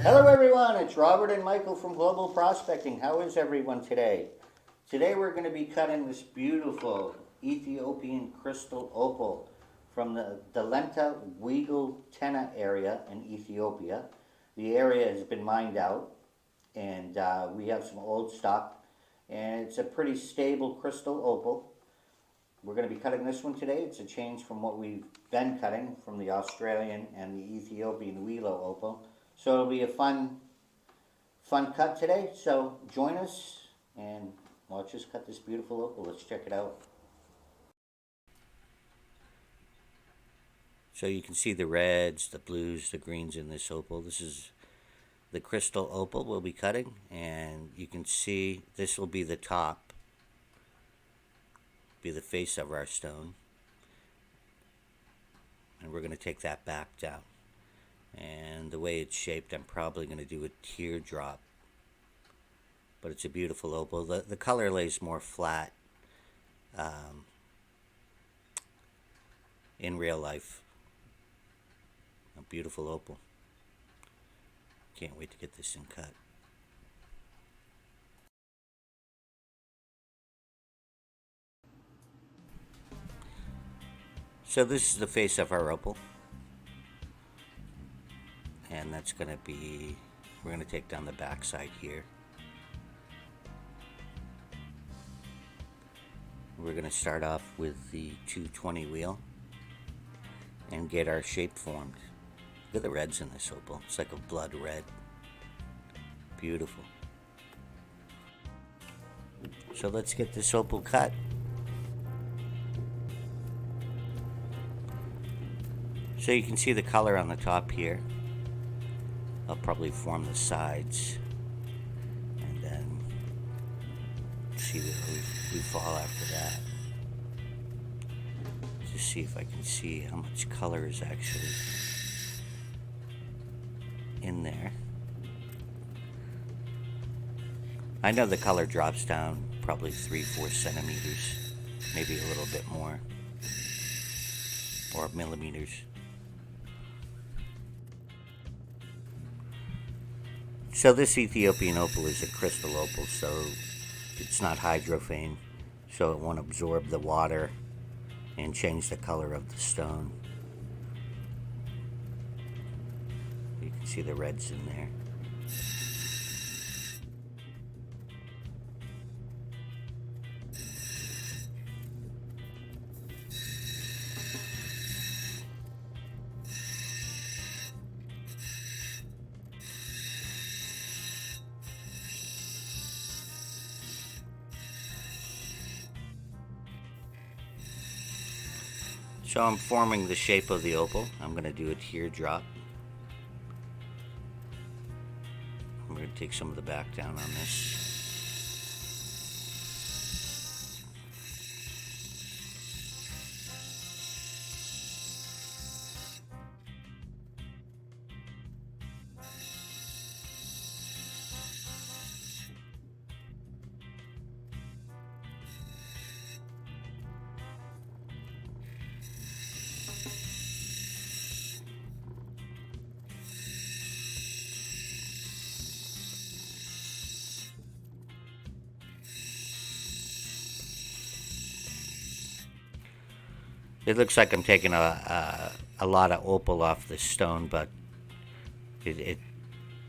Hello everyone, it's Robert and Michael from Global Prospecting. How is everyone today? Today we're going to be cutting this beautiful Ethiopian crystal opal from the Delenta Weigel Tena area in Ethiopia. The area has been mined out and we have some old stock, and it's a pretty stable crystal opal. We're going to be cutting this one today. It's a change from what we've been cutting from the Australian and the Ethiopian Weigel opal. So it'll be a fun cut today. So join us and watch us cut this beautiful opal. Let's check it out. So you can see the reds, the blues, the greens in this opal. This is the crystal opal we'll be cutting, and you can see this will be the top, be the face of our stone, and we're going to take that back down. And the way it's shaped, I'm probably going to do a teardrop, but it's a beautiful opal. The color lays more flat in real life. A beautiful opal. Can't wait to get this in cut. So this is the face of our opal, and that's going to be, we're going to take down the back side here. We're going to start off with the 220 wheel and get our shape formed. Look at the reds in this opal. It's like a blood red. Beautiful. So let's get this opal cut. So you can see the color on the top here. I'll probably form the sides and then see where we fall after that. Just see if I can see how much color is actually in there. I know the color drops down probably 3-4 centimeters, maybe a little bit more, or millimeters. So this Ethiopian opal is a crystal opal, so it's not hydrophane, so it won't absorb the water and change the color of the stone. You can see the reds in there. So I'm forming the shape of the opal. I'm going to do a teardrop. I'm going to take some of the back down on this. It looks like I'm taking a lot of opal off this stone, but it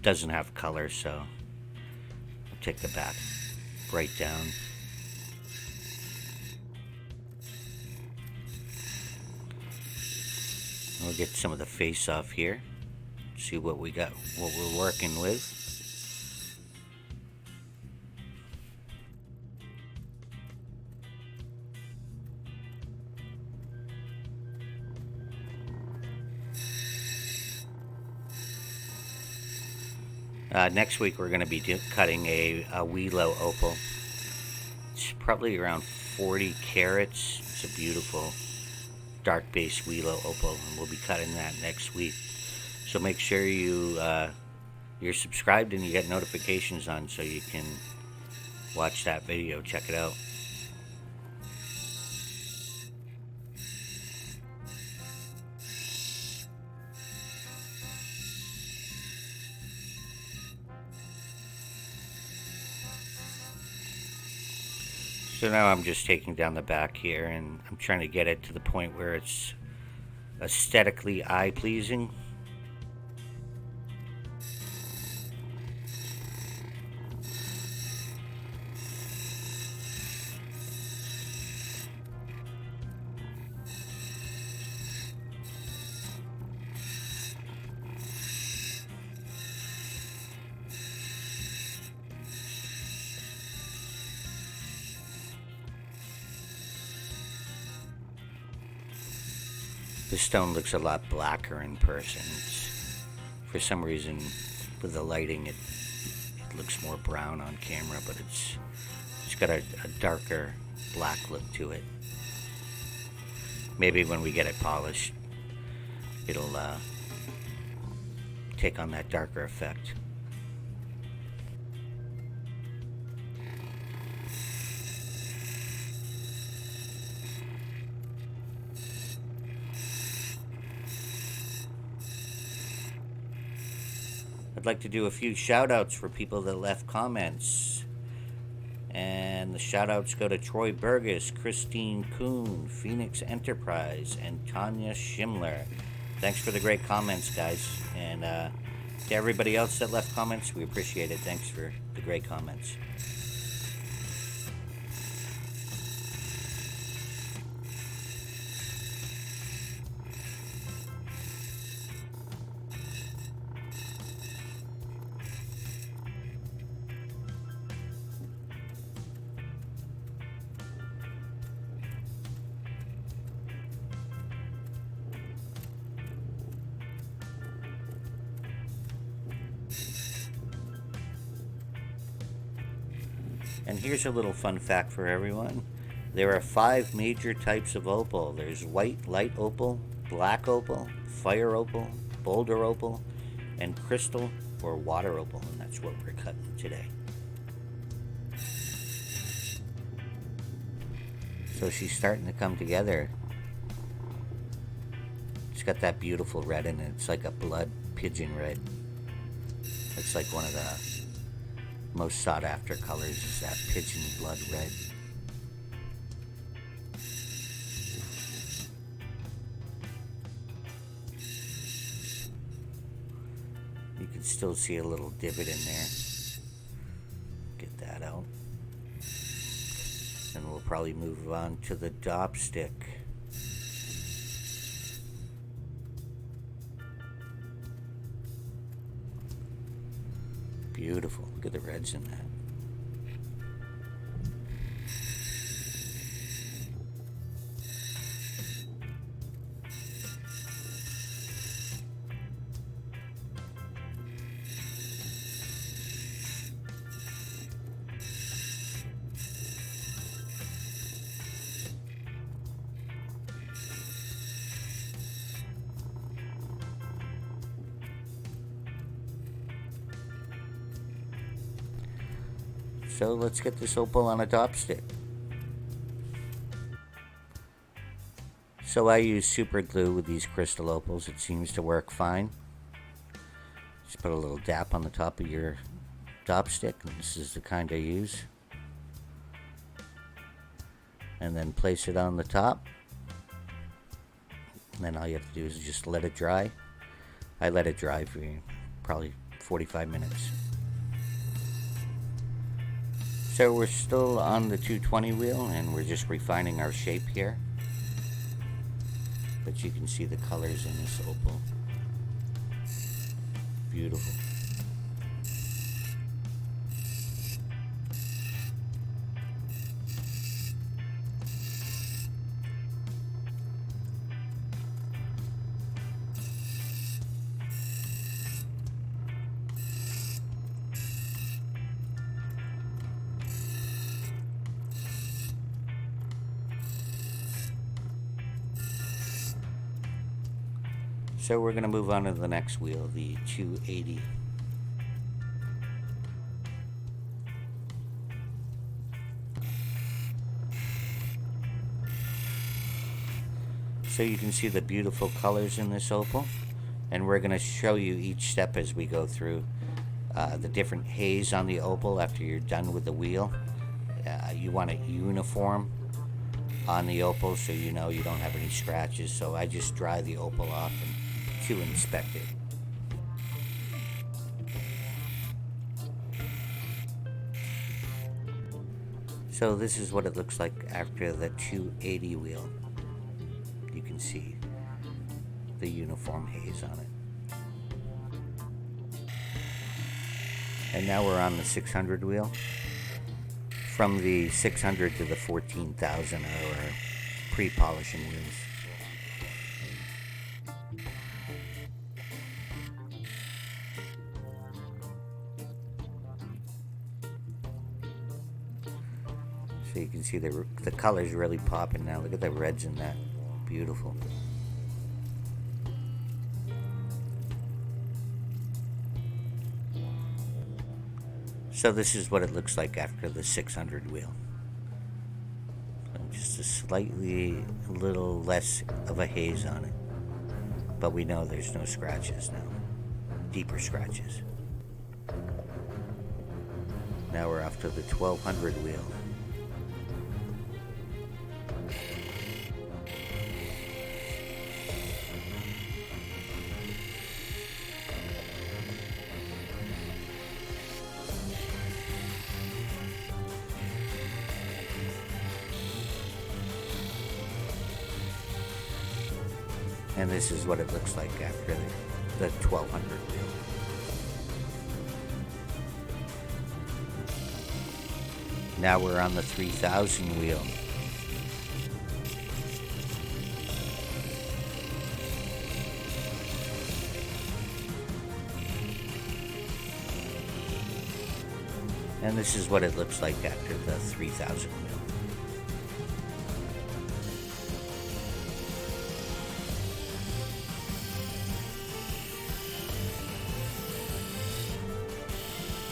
doesn't have color, so I'll take the back right down. We'll get some of the face off here, see what we got, what we're working with. Next week we're going to be cutting a Weigel opal. It's probably around 40 carats. It's a beautiful dark base Weigel opal, and we'll be cutting that next week. So make sure you're subscribed and you get notifications on so you can watch that video. Check it out. So now I'm just taking down the back here, and I'm trying to get it to the point where it's aesthetically eye-pleasing. The stone looks a lot blacker in person. For some reason, with the lighting, it looks more brown on camera, but it's got a darker black look to it. Maybe when we get it polished, it'll take on that darker effect. I'd like to do a few shout outs for people that left comments. And the shout outs go to Troy Burgess, Christine Kuhn, Phoenix Enterprise, and Tanya Schimler. Thanks for the great comments, guys. And to everybody else that left comments, we appreciate it. Thanks for the great comments. And here's a little fun fact for everyone. There are 5 major types of opal. There's white light opal, black opal, fire opal, boulder opal, and crystal or water opal, and that's what we're cutting today. So she's starting to come together. It's got that beautiful red in it. It's like a blood pigeon red. It's like one of the most sought after colors is that pigeon blood red. You can still see a little divot in there. Get that out. And we'll probably move on to the dop stick. Beautiful. Look at the reds in that. So let's get this opal on a top stick. So I use super glue with these crystal opals. It seems to work fine. Just put a little dap on the top of your top stick, and this is the kind I use. And then place it on the top. And then all you have to do is just let it dry. I let it dry for probably 45 minutes. So we're still on the 220 wheel, and we're just refining our shape here. But you can see the colors in this opal. Beautiful. So we're going to move on to the next wheel, the 280. So you can see the beautiful colors in this opal, and we're going to show you each step as we go through the different haze on the opal after you're done with the wheel. You want it uniform on the opal so you know you don't have any scratches. So I just dry the opal off and to inspect it. So this is what it looks like after the 280 wheel. You can see the uniform haze on it. And now we're on the 600 wheel. From the 600 to the 14,000 are our pre-polishing wheels. So you can see the color's really popping now. Look at the reds in that. Beautiful. So this is what it looks like after the 600 wheel. Just a little less of a haze on it. But we know there's no scratches now. Deeper scratches. Now we're off to the 1200 wheel. And this is what it looks like after the 1200 wheel. Now we're on the 3000 wheel. And this is what it looks like after the 3000 wheel.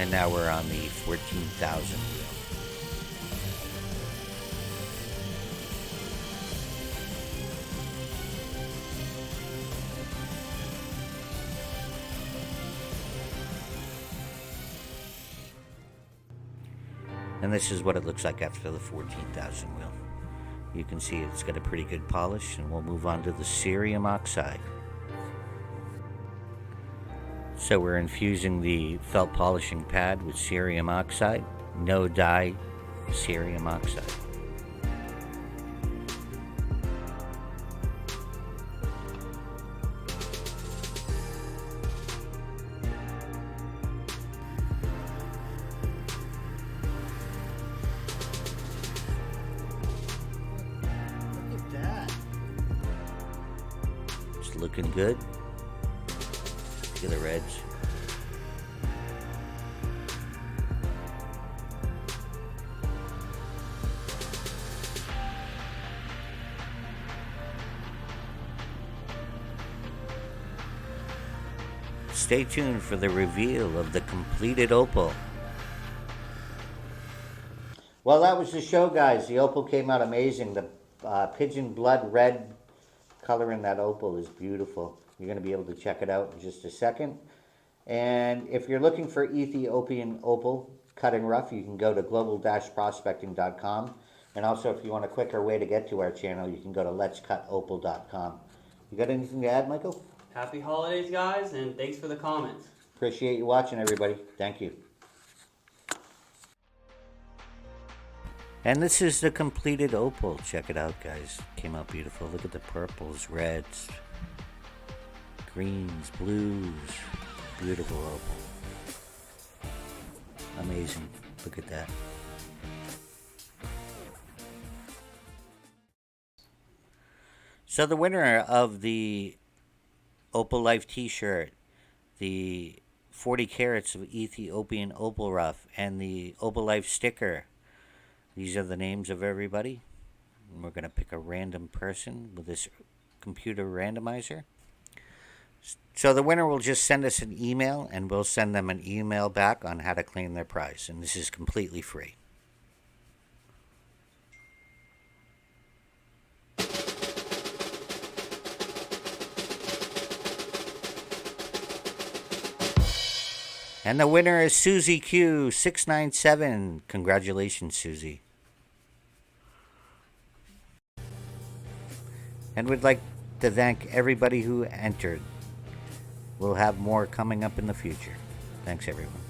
And now we're on the 14,000 wheel. And this is what it looks like after the 14,000 wheel. You can see it's got a pretty good polish, and we'll move on to the cerium oxide. So we're infusing the felt polishing pad with cerium oxide, no dye cerium oxide. Look at that. It's looking good. Look at the reds. Stay tuned for the reveal of the completed opal. Well, that was the show, guys. The opal came out amazing. The pigeon blood red color in that opal is beautiful. You're going to be able to check it out in just a second. And if you're looking for Ethiopian opal cut and rough, you can go to global-prospecting.com. And also, if you want a quicker way to get to our channel, you can go to letscutopal.com. You got anything to add, Michael? Happy holidays, guys, and thanks for the comments. Appreciate you watching, everybody. Thank you. And this is the completed opal. Check it out, guys. Came out beautiful. Look at the purples, reds, greens, blues. Beautiful opal. Amazing. Look at that. So the winner of the Opal Life t-shirt, the 40 carats of Ethiopian opal rough, and the Opal Life sticker. These are the names of everybody. And we're going to pick a random person with this computer randomizer. So the winner will just send us an email, and we'll send them an email back on how to claim their prize. And this is completely free. And the winner is Susie Q697. Congratulations, Susie. And we'd like to thank everybody who entered. We'll have more coming up in the future. Thanks, everyone.